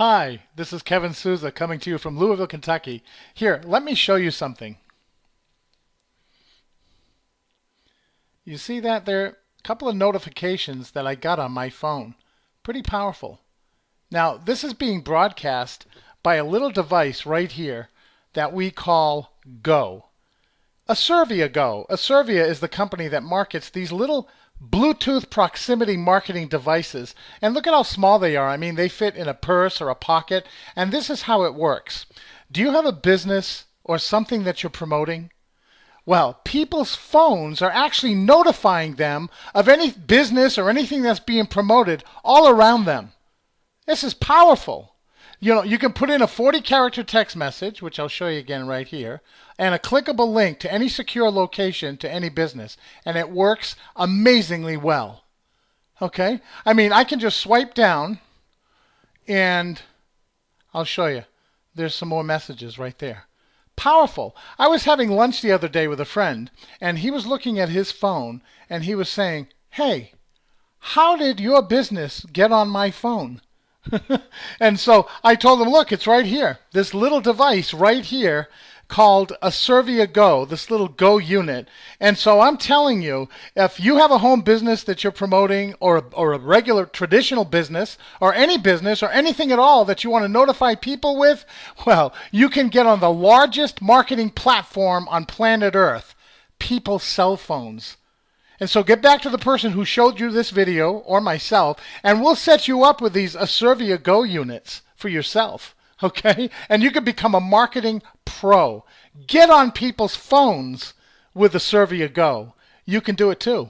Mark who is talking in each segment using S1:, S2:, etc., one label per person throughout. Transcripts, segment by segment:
S1: Hi, this is Kevin Souza coming to you from Louisville, Kentucky. Here, let me show you something. You see that there are a couple of notifications that I got on my phone. Pretty powerful. Now, this is being broadcast by a little device right here that we call Go. Acervia Go. Acervia is the company that markets these little Bluetooth proximity marketing devices. And look at how small they are. I mean, they fit in a purse or a pocket. And this is how it works. Do you have a business or something that you're promoting? Well, people's phones are actually notifying them of any business or anything that's being promoted all around them. This is powerful. You can put in a 40-character text message, which I'll show you again right here, and a clickable link to any secure location to any business, and it works amazingly well. Okay? I mean, I can just swipe down, and I'll show you. There's some more messages right there. Powerful. I was having lunch the other day with a friend, and he was looking at his phone, and he was saying, "Hey, how did your business get on my phone?" And so I told him, look, it's right here. This little device right here called Acervia Go, this little Go unit. And so I'm telling you, if you have a home business that you're promoting or a regular traditional business or anything at all that you want to notify people with, well, you can get on the largest marketing platform on planet Earth, people's cell phones. And so get back to the person who showed you this video, or myself, and we'll set you up with these Acervia Go units for yourself, okay? And you can become a marketing pro. Get on people's phones with Acervia Go. You can do it too.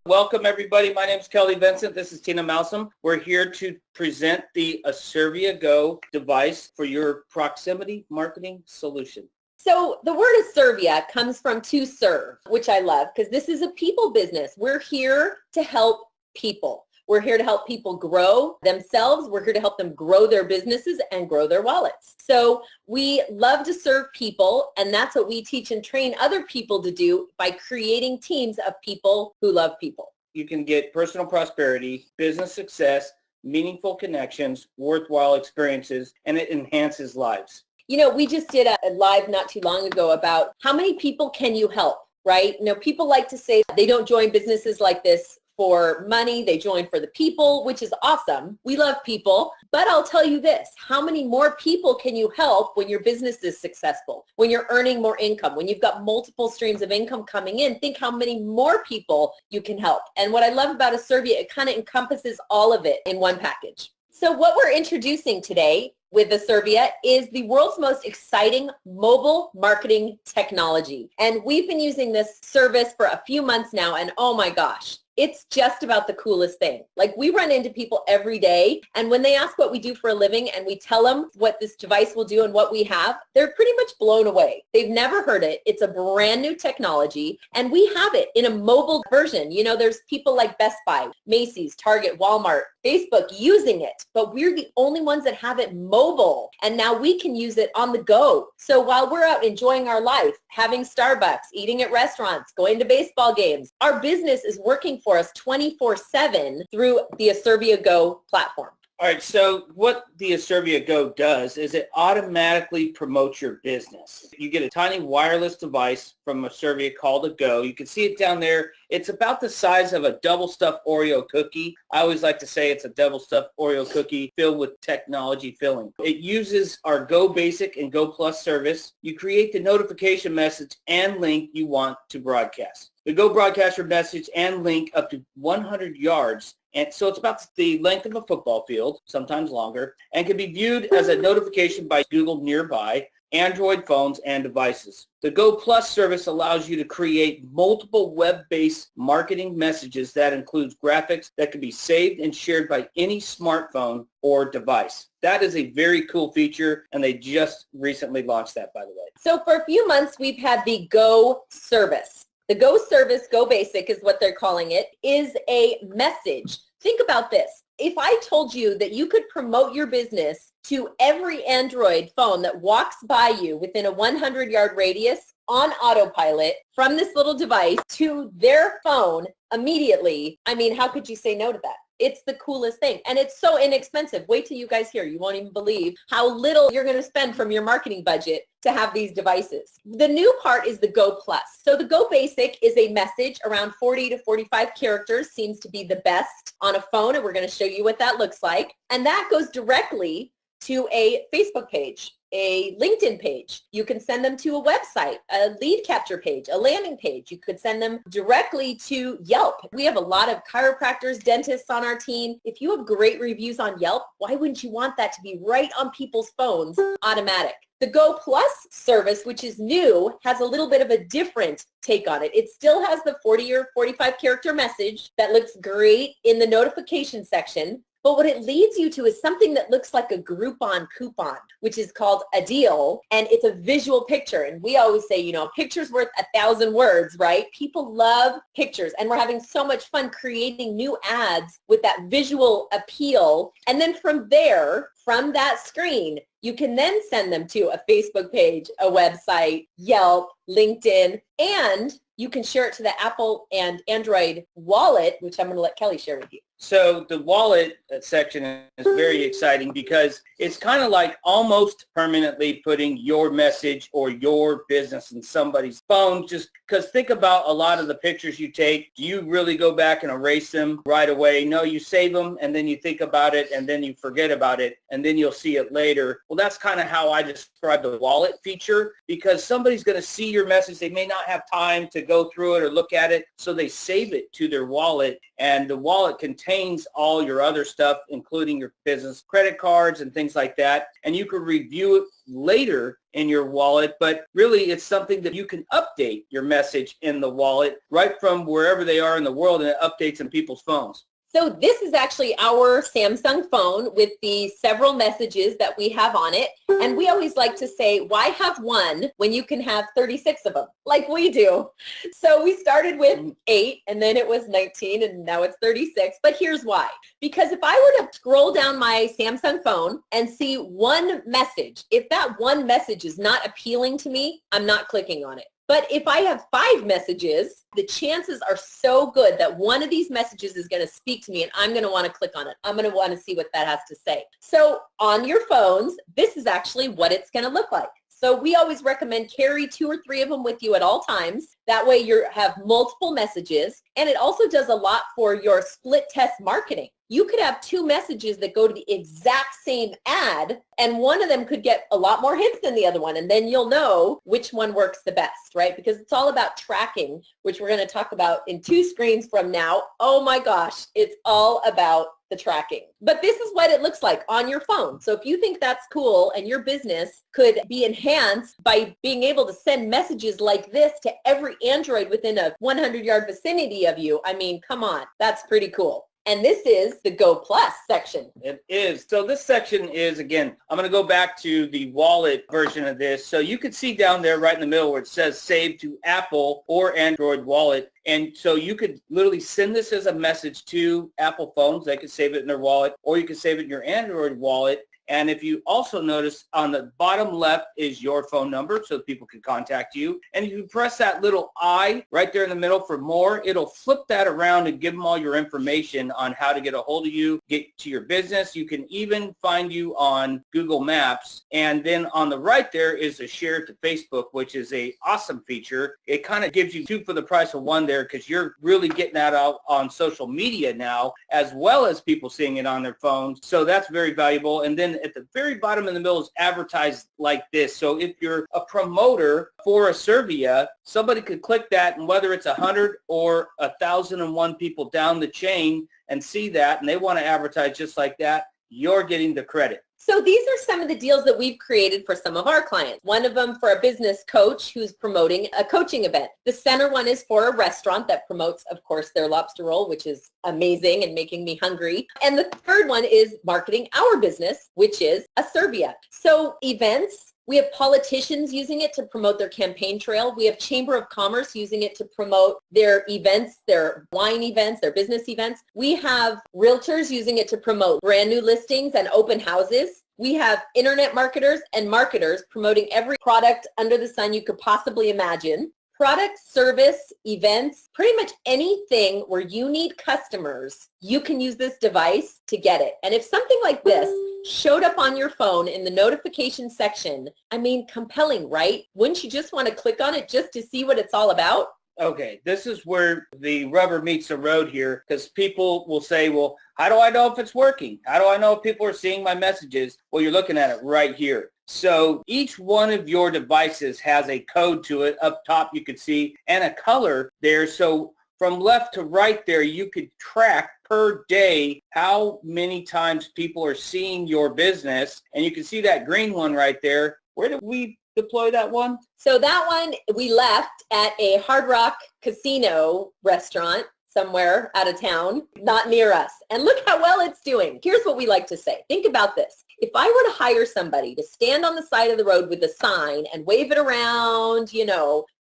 S2: Welcome, everybody. My name is Kelly Vincent. This is Tina Malsom. We're here to present the Acervia Go device for your proximity marketing solution.
S3: So the word Acervia comes from to serve, which I love because this is a people business. We're here to help people. We're here to help people grow themselves. We're here to help them grow their businesses and grow their wallets. So we love to serve people, and that's what we teach and train other people to do by creating teams of people who love people.
S2: You can get personal prosperity, business success, meaningful connections, worthwhile experiences, and it enhances lives.
S3: You know, we just did a live not too long ago about how many people can you help, right? You know, people like to say they don't join businesses like this for money. They join for the people, which is awesome. We love people. But I'll tell you this, how many more people can you help when your business is successful, when you're earning more income, when you've got multiple streams of income coming in? Think how many more people you can help. And what I love about Acervia, it kind of encompasses all of it in one package. So what we're introducing today with Acervia is the world's most exciting mobile marketing technology. And we've been using this service for a few months now, and oh my gosh, it's just about the coolest thing. Like, we run into people every day, and when they ask what we do for a living and we tell them what this device will do and what we have, they're pretty much blown away. They've never heard it. It's a brand new technology, and we have it in a mobile version. You know, there's people like Best Buy, Macy's, Target, Walmart, Facebook using it, but we're the only ones that have it mobile, and now we can use it on the go. So while we're out enjoying our life, having Starbucks, eating at restaurants, going to baseball games, our business is working for us 24/7 through the Acervia Go platform.
S2: All right, so what the Acervia Go does is it automatically promotes your business. You get a tiny wireless device from Acervia called a Go. You can see it down there. It's about the size of a double-stuffed Oreo cookie. I always like to say it's a double-stuffed Oreo cookie filled with technology filling. It uses our Go Basic and Go Plus service. You create the notification message and link you want to broadcast. The Go broadcaster message and link up to 100 yards. And so it's about the length of a football field, sometimes longer, and can be viewed as a notification by Google Nearby, Android phones, and devices. The Go Plus service allows you to create multiple web-based marketing messages that includes graphics that can be saved and shared by any smartphone or device. That is a very cool feature, and they just recently launched that, by the way.
S3: So for a few months, we've had the Go service. The Go service, Go Basic is what they're calling it, is a message. Think about this. If I told you that you could promote your business to every Android phone that walks by you within a 100-yard radius on autopilot from this little device to their phone immediately, I mean, how could you say no to that? It's the coolest thing. And it's so inexpensive. Wait till you guys hear. You won't even believe how little you're going to spend from your marketing budget to have these devices. The new part is the Go Plus. So the Go Basic is a message around 40 to 45 characters, seems to be the best on a phone, and we're going to show you what that looks like. And that goes directly to a Facebook page, a LinkedIn page. You can send them to a website, a lead capture page, a landing page. You could send them directly to Yelp. We have a lot of chiropractors, dentists on our team. If you have great reviews on Yelp, why wouldn't you want that to be right on people's phones, automatic? The Go Plus service, which is new, has a little bit of a different take on it. It still has the 40 or 45 character message that looks great in the notification section. But what it leads you to is something that looks like a Groupon coupon, which is called a deal. And it's a visual picture. And we always say, you know, picture's worth 1,000 words, right? People love pictures. And we're having so much fun creating new ads with that visual appeal. And then from there, from that screen, you can then send them to a Facebook page, a website, Yelp, LinkedIn, and you can share it to the Apple and Android wallet, which I'm going to let Kelly share with you.
S2: So the wallet section is very exciting because it's kind of like almost permanently putting your message or your business in somebody's phone. Just because think about a lot of the pictures you take. Do you really go back and erase them right away? No, you save them and then you think about it and then you forget about it and then you'll see it later. Well, that's kind of how I describe the wallet feature, because somebody's going to see your message. They may not have time to go through it or look at it, so they save it to their wallet, and the wallet contains all your other stuff, including your business credit cards and things like that, and you can review it later in your wallet. But really, it's something that you can update your message in the wallet right from wherever they are in the world, and it updates in people's phones.
S3: So this is actually our Samsung phone with the several messages that we have on it. And we always like to say, why have one when you can have 36 of them, like we do? So we started with 8, and then it was 19, and now it's 36. But here's why. Because if I were to scroll down my Samsung phone and see one message, if that one message is not appealing to me, I'm not clicking on it. But if I have 5 messages, the chances are so good that one of these messages is going to speak to me and I'm going to want to click on it. I'm going to want to see what that has to say. So on your phones, this is actually what it's going to look like. So we always recommend carry 2 or 3 of them with you at all times. That way you have multiple messages. And it also does a lot for your split test marketing. You could have 2 messages that go to the exact same ad, and one of them could get a lot more hits than the other one. And then you'll know which one works the best, right? Because it's all about tracking, which we're going to talk about in 2 screens from now. Oh my gosh, it's all about the tracking. But this is what it looks like on your phone. So if you think that's cool and your business could be enhanced by being able to send messages like this to every Android within a 100-yard vicinity of you, I mean, come on, that's pretty cool. And this is the Go Plus section.
S2: It is. So this section is, again, I'm going to go back to the wallet version of this. So you can see down there right in the middle where it says save to Apple or Android wallet. And so you could literally send this as a message to Apple phones. They could save it in their wallet, or you could save it in your Android wallet. And if you also notice on the bottom left is your phone number so people can contact you. And if you press that little I right there in the middle for more, it'll flip that around and give them all your information on how to get a hold of you, get to your business. You can even find you on Google Maps. And then on the right there is a share to Facebook, which is a awesome feature. It kind of gives you 2 for the price of 1 there, because you're really getting that out on social media now, as well as people seeing it on their phones. So that's very valuable. And then at the very bottom in the middle is advertised like this. So if you're a promoter for Asirvia, somebody could click that, and whether it's 100 or 1,001 people down the chain and see that, and they want to advertise just like that, you're getting the credit.
S3: So these are some of the deals that we've created for some of our clients. One of them for a business coach who's promoting a coaching event. The center one is for a restaurant that promotes, of course, their lobster roll, which is amazing and making me hungry. And the third one is marketing our business, which is Asirvia. So events. We have politicians using it to promote their campaign trail. We have Chamber of Commerce using it to promote their events, their wine events, their business events. We have realtors using it to promote brand new listings and open houses. We have internet marketers and marketers promoting every product under the sun you could possibly imagine. Product, service, events, pretty much anything where you need customers, you can use this device to get it. And if something like this showed up on your phone in the notification section, I mean, compelling, right? Wouldn't you just want to click on it just to see what it's all about?
S2: Okay, this is where the rubber meets the road here, because people will say, well, how do I know if it's working? How do I know if people are seeing my messages? Well, you're looking at it right here. So each one of your devices has a code to it. Up top you can see, and a color there. So from left to right there, you could track per day how many times people are seeing your business. And you can see that green one right there. Where did we deploy that one?
S3: So that one we left at a Hard Rock Casino restaurant somewhere out of town, not near us. And look how well it's doing. Here's what we like to say. Think about this. If I were to hire somebody to stand on the side of the road with a sign and wave it around,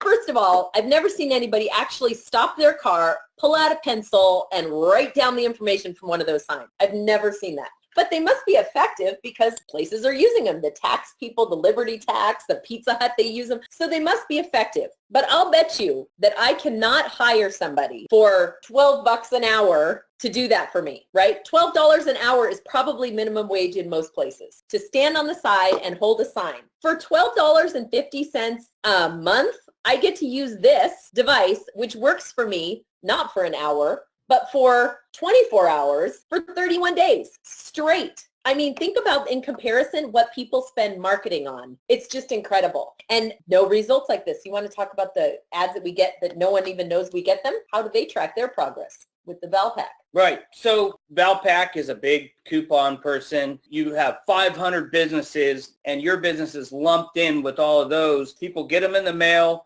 S3: first of all, I've never seen anybody actually stop their car, pull out a pencil, and write down the information from one of those signs. I've never seen that. But they must be effective because places are using them. The tax people, the Liberty Tax, the Pizza Hut, they use them. So they must be effective. But I'll bet you that I cannot hire somebody for $12 an hour to do that for me, right? $12 an hour is probably minimum wage in most places, to stand on the side and hold a sign. For $12.50 a month, I get to use this device, which works for me, not for an hour, but for 24 hours for 31 days straight. I mean, think about in comparison what people spend marketing on. It's just incredible. And no results like this. You want to talk about the ads that we get that no one even knows we get them? How do they track their progress with the Valpak?
S2: Right. So Valpak is a big coupon person. You have 500 businesses and your business is lumped in with all of those. People get them in the mail.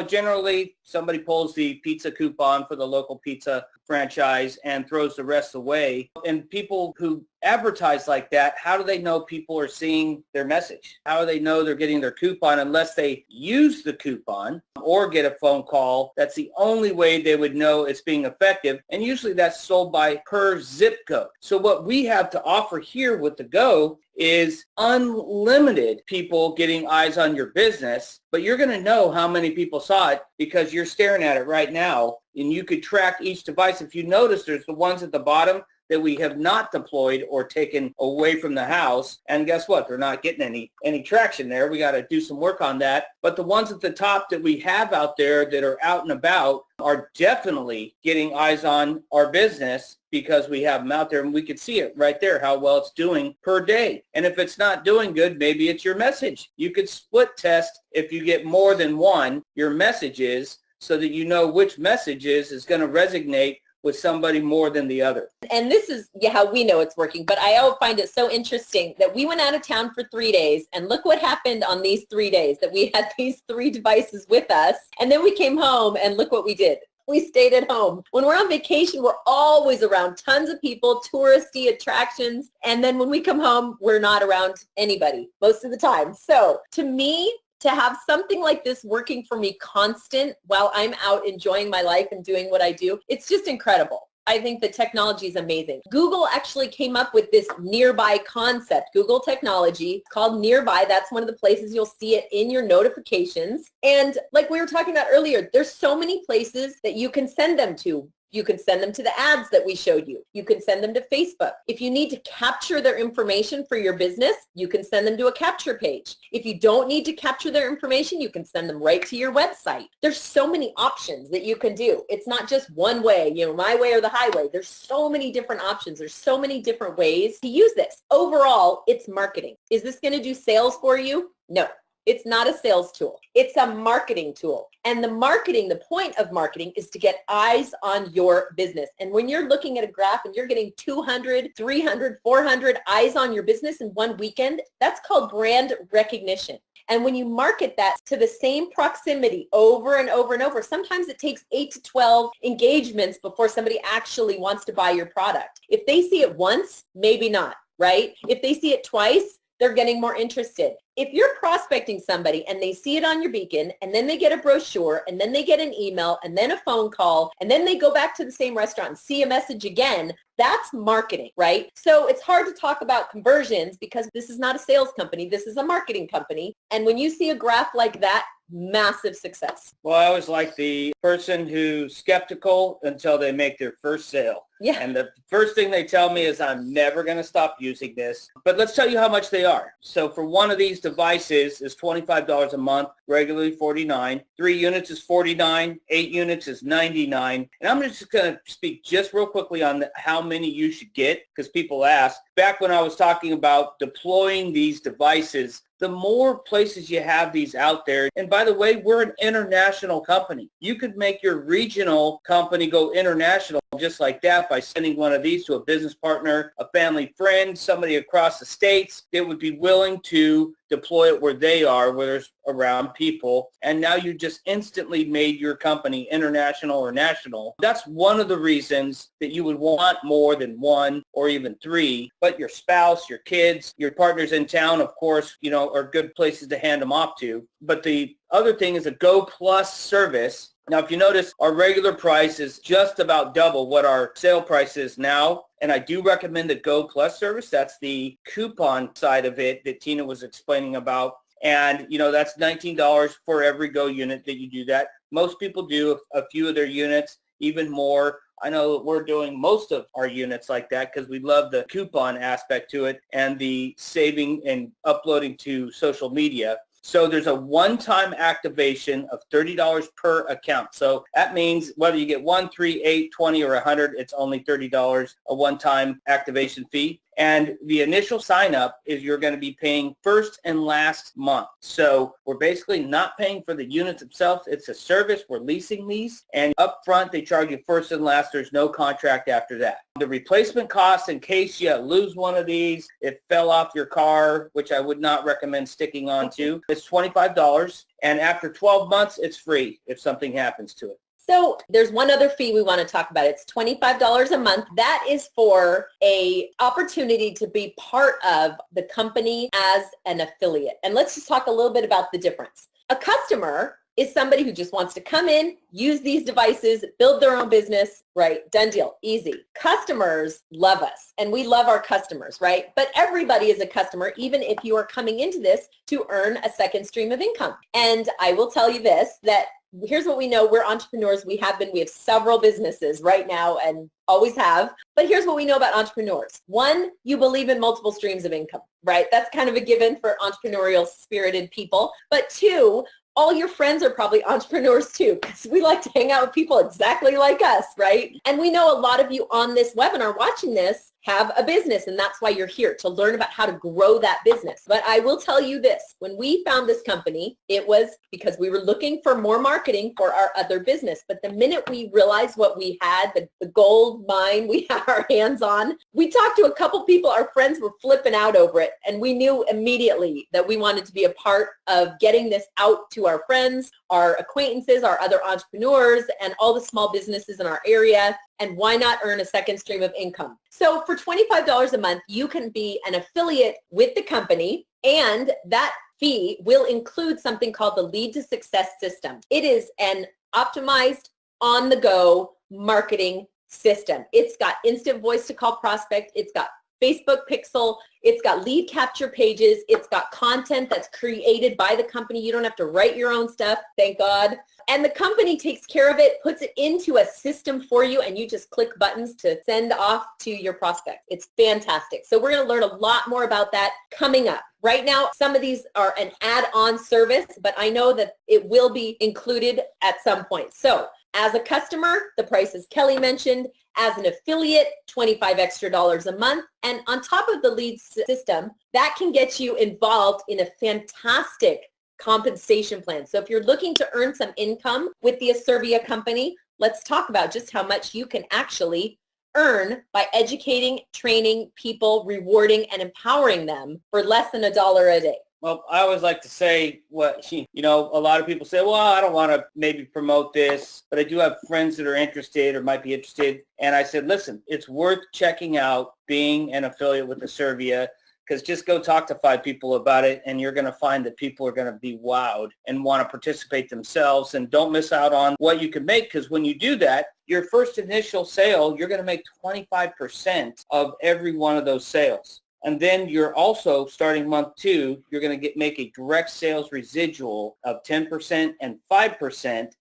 S2: Generally somebody pulls the pizza coupon for the local pizza franchise and throws the rest away. And people who advertise like that, how do they know people are seeing their message? How do they know they're getting their coupon unless they use the coupon or get a phone call? That's the only way they would know it's being effective. And usually that's sold by per zip code. So what we have to offer here with the Go is unlimited people getting eyes on your business, but you're going to know how many people saw it because you're staring at it right now, and you could track each device. If you notice, there's the ones at the bottom that we have not deployed or taken away from the house. And guess what? They're not getting any traction there. We got to do some work on that. But the ones at the top that we have out there that are out and about are definitely getting eyes on our business because we have them out there and we can see it right there, how well it's doing per day. And if it's not doing good, maybe it's your message. You could split test if you get more than one, your messages, so that you know which messages is going to resonate with somebody more than the other.
S3: And this is how we know it's working. But I find it so interesting that we went out of town for 3 days, and look what happened on these 3 days, that we had these 3 devices with us. And then we came home and look what we did. We stayed at home. When we're on vacation, we're always around tons of people, touristy attractions. And then when we come home, we're not around anybody most of the time. So to me, to have something like this working for me constant while I'm out enjoying my life and doing what I do, it's just incredible. I think the technology is amazing. Google actually came up with this nearby concept. Google technology called Nearby. That's one of the places you'll see it in your notifications. And like we were talking about earlier, there's so many places that you can send them to. You can send them to the ads that we showed you. You can send them to Facebook. If you need to capture their information for your business, you can send them to a capture page. If you don't need to capture their information, you can send them right to your website. There's so many options that you can do. It's not just one way, my way or the highway. There's so many different options. There's so many different ways to use this. Overall, it's marketing. Is this going to do sales for you? No. It's not a sales tool. It's a marketing tool. And the point of marketing is to get eyes on your business. And when you're looking at a graph and you're getting 200, 300, 400 eyes on your business in one weekend, that's called brand recognition. And when you market that to the same proximity over and over and over, sometimes it takes 8 to 12 engagements before somebody actually wants to buy your product. If they see it once, maybe not, right? If they see it twice, they're getting more interested. If you're prospecting somebody and they see it on your beacon and then they get a brochure and then they get an email and then a phone call and then they go back to the same restaurant and see a message again, that's marketing, right? So it's hard to talk about conversions because this is not a sales company. This is a marketing company. And when you see a graph like that, massive success.
S2: Well, I always like the person who's skeptical until they make their first sale.
S3: Yeah.
S2: And the first thing they tell me is I'm never going to stop using this. But let's tell you how much they are. So for one of these devices is $25 a month, regularly $49. 3 units is $49. 8 units is $99. And I'm just going to speak just real quickly on how many you should get, because people ask. Back when I was talking about deploying these devices, the more places you have these out there, and by the way, we're an international company. You could make your regional company go international just like that by sending one of these to a business partner, a family friend, somebody across the states that would be willing to deploy it where they are, where there's around people. And now you just instantly made your company international or national. That's one of the reasons that you would want more than 1 or even 3, but your spouse, your kids, your partners in town, of course, are good places to hand them off to. But the other thing is a Go Plus service. Now, if you notice, our regular price is just about double what our sale price is now. And I do recommend the Go Plus service. That's the coupon side of it that Tina was explaining about. And, that's $19 for every Go unit that you do that. Most people do a few of their units, even more. I know we're doing most of our units like that because we love the coupon aspect to it and the saving and uploading to social media. So there's a one-time activation of $30 per account. So that means whether you get 1, 3, 8, 20, or 100, it's only $30, a one-time activation fee. And the initial sign up is you're going to be paying first and last month. So we're basically not paying for the units themselves. It's a service. We're leasing these. And up front, they charge you first and last. There's no contract after that. The replacement cost in case you lose one of these, it fell off your car, which I would not recommend sticking on to, it's $25. And after 12 months, it's free if something happens to it.
S3: So there's one other fee we want to talk about. It's $25 a month. That is for a opportunity to be part of the company as an affiliate. And let's just talk a little bit about the difference. A customer is somebody who just wants to come in, use these devices, build their own business, right? Done deal, easy. Customers love us and we love our customers, right? But everybody is a customer, even if you are coming into this to earn a second stream of income. And I will tell you this, that here's what we know. We're entrepreneurs. We have several businesses right now and always have. But here's what we know about entrepreneurs. 1, you believe in multiple streams of income, right? That's kind of a given for entrepreneurial spirited people. But 2, all your friends are probably entrepreneurs too, because we like to hang out with people exactly like us, right? And we know a lot of you on this webinar watching this have a business, and that's why you're here, to learn about how to grow that business. But I will tell you this, when we found this company, it was because we were looking for more marketing for our other business. But the minute we realized what we had, the gold mine we had our hands on, we talked to a couple people, our friends were flipping out over it, and we knew immediately that we wanted to be a part of getting this out to our friends, our acquaintances, our other entrepreneurs, and all the small businesses in our area. And why not earn a second stream of income? So for $25 a month, you can be an affiliate with the company, and that fee will include something called the Lead to Success system. It is an optimized, on-the-go marketing system. It's got instant voice to call prospect. It's got Facebook Pixel. It's got lead capture pages. It's got content that's created by the company. You don't have to write your own stuff, thank God. And the company takes care of it, puts it into a system for you, and you just click buttons to send off to your prospect. It's fantastic. So we're going to learn a lot more about that coming up. Right now, some of these are an add-on service, but I know that it will be included at some point. So as a customer, the price, as Kelly mentioned. As an affiliate, $25 extra a month. And on top of the lead system, that can get you involved in a fantastic compensation plan. So if you're looking to earn some income with the Aservia company, let's talk about just how much you can actually earn by educating, training people, rewarding, and empowering them for less than $1 a day.
S2: Well, I always like to say a lot of people say, well, I don't want to maybe promote this, but I do have friends that are interested or might be interested. And I said, listen, it's worth checking out being an affiliate with Aservia, because just go talk to 5 people about it and you're going to find that people are going to be wowed and want to participate themselves. And don't miss out on what you can make, because when you do that, your first initial sale, you're going to make 25% of every one of those sales. And then you're also, starting month 2, you're going to make a direct sales residual of 10% and 5,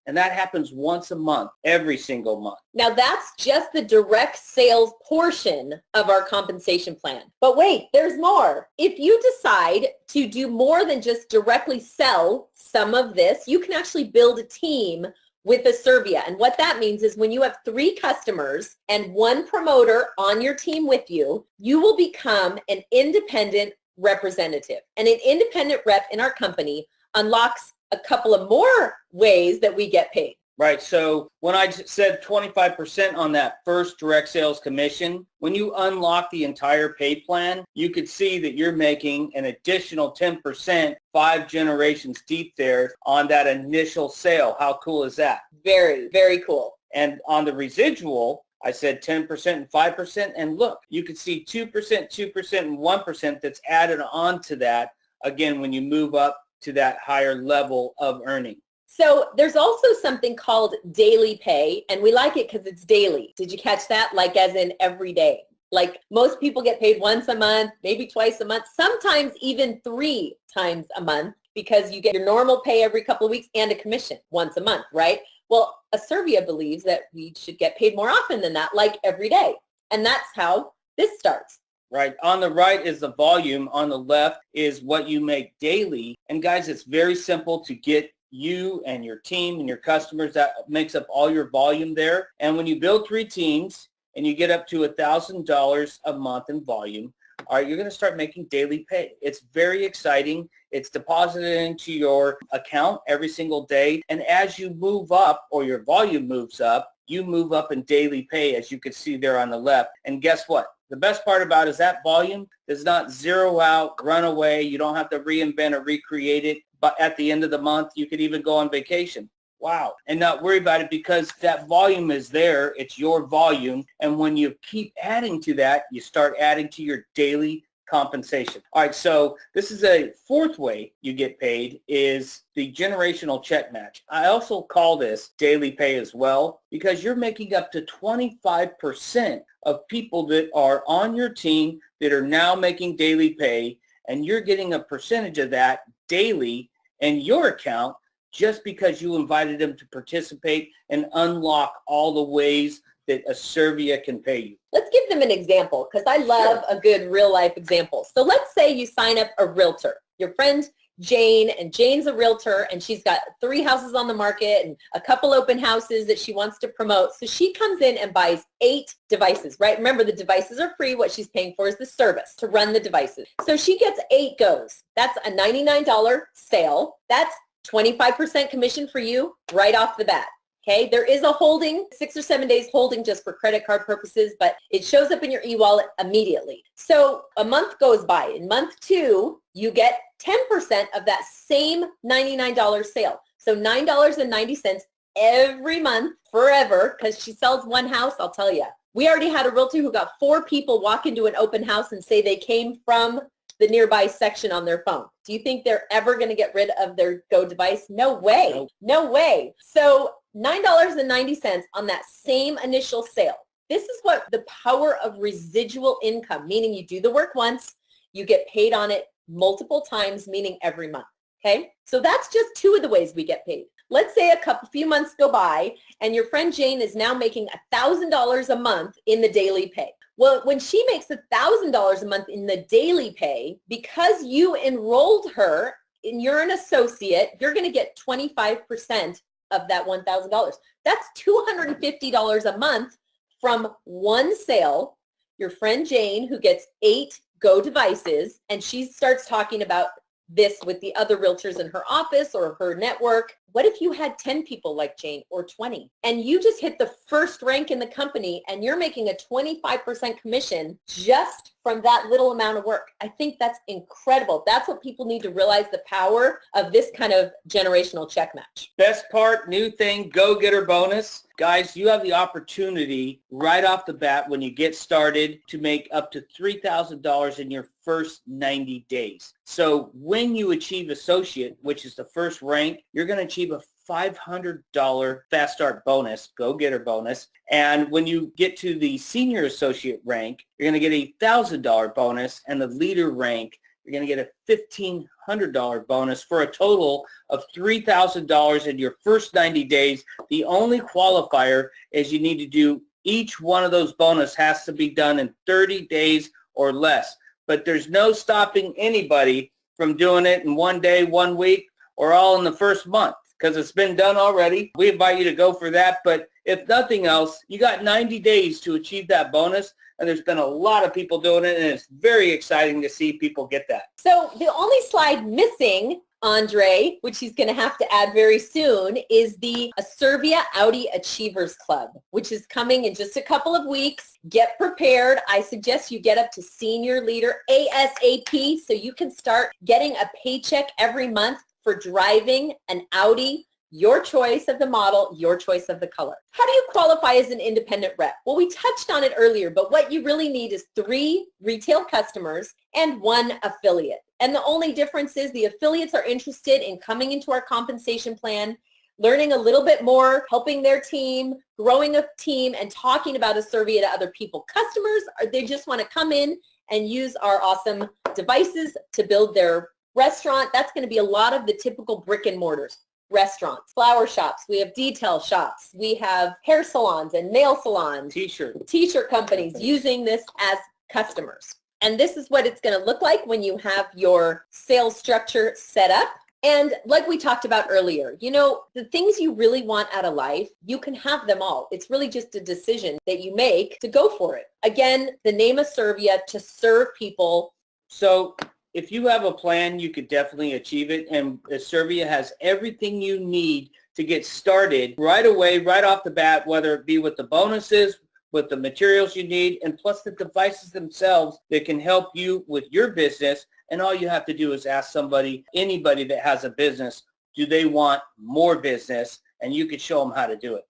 S2: and that happens once a month, every single month.
S3: Now that's just the direct sales portion of our compensation plan. But wait, there's more. If you decide to do more than just directly sell some of this, you can actually build a team with Asservia. And what that means is when you have 3 customers and 1 promoter on your team with you, you will become an independent representative. And an independent rep in our company unlocks a couple of more ways that we get paid.
S2: Right. So when I said 25% on that first direct sales commission, when you unlock the entire pay plan, you could see that you're making an additional 10%, 5 generations deep there on that initial sale. How cool is that?
S3: Very, very cool.
S2: And on the residual, I said 10% and 5%. And look, you can see 2%, 2%, and 1% that's added on to that, again, when you move up to that higher level of earning.
S3: So there's also something called daily pay, and we like it because it's daily. Did you catch that? Like as in every day. Like most people get paid once a month, maybe twice a month, sometimes even 3 times a month, because you get your normal pay every couple of weeks and a commission once a month, right? Well, Asservia believes that we should get paid more often than that, like every day. And that's how this starts.
S2: Right. On the right is the volume. On the left is what you make daily. And guys, it's very simple to get you and your team and your customers. That makes up all your volume there. And when you build 3 teams and you get up to $1,000 a month in volume, all right, you're going to start making daily pay. It's very exciting. It's deposited into your account every single day. And as you move up, or your volume moves up, you move up in daily pay, as you can see there on the left. And guess what? The best part about it is that volume does not zero out, run away. You don't have to reinvent or recreate it. But at the end of the month, you could even go on vacation. Wow. And not worry about it, because that volume is there. It's your volume. And when you keep adding to that, you start adding to your daily compensation. All right. So this is a 4th way you get paid, is the generational check match. I also call this daily pay as well, because you're making up to 25% of people that are on your team that are now making daily pay, and you're getting a percentage of that daily in your account just because you invited them to participate and unlock all the ways that Asservia can pay you.
S3: Let's give them an example, because I love a good real life example. So let's say you sign up a realtor, your friend Jane, and Jane's a realtor, and she's got 3 houses on the market and a couple open houses that she wants to promote. So she comes in and buys 8 devices, right? Remember, the devices are free. What she's paying for is the service to run the devices. So she gets 8 goes. That's a $99 sale. That's 25% commission for you right off the bat. Okay, there is a holding, 6 or 7 days holding just for credit card purposes, but it shows up in your e-wallet immediately. So a month goes by. In month 2, you get 10% of that same $99 sale. So $9.90 every month forever, because she sells 1 house, I'll tell you. We already had a realtor who got 4 people walk into an open house and say they came from the nearby section on their phone. Do you think they're ever going to get rid of their Go device? No way.
S2: Nope.
S3: No way. So $9.90 on that same initial sale. This is what the power of residual income, meaning you do the work once, you get paid on it multiple times, meaning every month. Okay? So that's just 2 of the ways we get paid. Let's say a few months go by and your friend Jane is now making $1,000 a month in the daily pay. Well, when she makes $1,000 a month in the daily pay, because you enrolled her and you're an associate, you're going to get 25% of that $1,000. That's $250 a month from 1 sale. Your friend Jane, who gets 8 Go devices, and she starts talking about this with the other realtors in her office or her network. What if you had 10 people like Jane, or 20, and you just hit the first rank in the company and you're making a 25% commission just from that little amount of work? I think that's incredible. That's what people need to realize, the power of this kind of generational check match.
S2: Best part, new thing, go-getter bonus. Guys, you have the opportunity right off the bat when you get started to make up to $3,000 in your first 90 days. So when you achieve associate, which is the first rank, you're going to achieve a $500 Fast Start bonus, go-getter bonus. And when you get to the senior associate rank, you're going to get a $1,000 bonus, and the leader rank, you're going to get a $1,500 bonus for a total of $3,000 in your first 90 days. The only qualifier is you need to do each one of those bonus has to be done in 30 days or less. But there's no stopping anybody from doing it in 1 day, 1 week, or all in the first month, because it's been done already. We invite you to go for that. But if nothing else, you got 90 days to achieve that bonus. And there's been a lot of people doing it, and it's very exciting to see people get that.
S3: So the only slide missing, Andre, which he's going to have to add very soon, is the Asservia Audi Achievers Club, which is coming in just a couple of weeks. Get prepared. I suggest you get up to senior leader ASAP so you can start getting a paycheck every month for driving an Audi. Your choice of the model, your choice of the color. How do you qualify as an independent rep? Well, we touched on it earlier, but what you really need is 3 retail customers and 1 affiliate. And the only difference is the affiliates are interested in coming into our compensation plan, learning a little bit more, helping their team, growing a team, and talking about Asservia to other people. Customers, they just want to come in and use our awesome devices to build their restaurant. That's going to be a lot of the typical brick and mortars. Restaurants, flower shops, we have detail shops, we have hair salons and nail salons, t-shirt companies using this as customers. And this is what it's going to look like when you have your sales structure set up. And like we talked about earlier, you know, the things you really want out of life, you can have them all. It's really just a decision that you make to go for it. Again, the name Asservia, to serve people.
S2: So if you have a plan, you could definitely achieve it. And Asservia has everything you need to get started right away, right off the bat, whether it be with the bonuses, with the materials you need, and plus the devices themselves that can help you with your business. And all you have to do is ask somebody, anybody that has a business, do they want more business? And you could show them how to do it.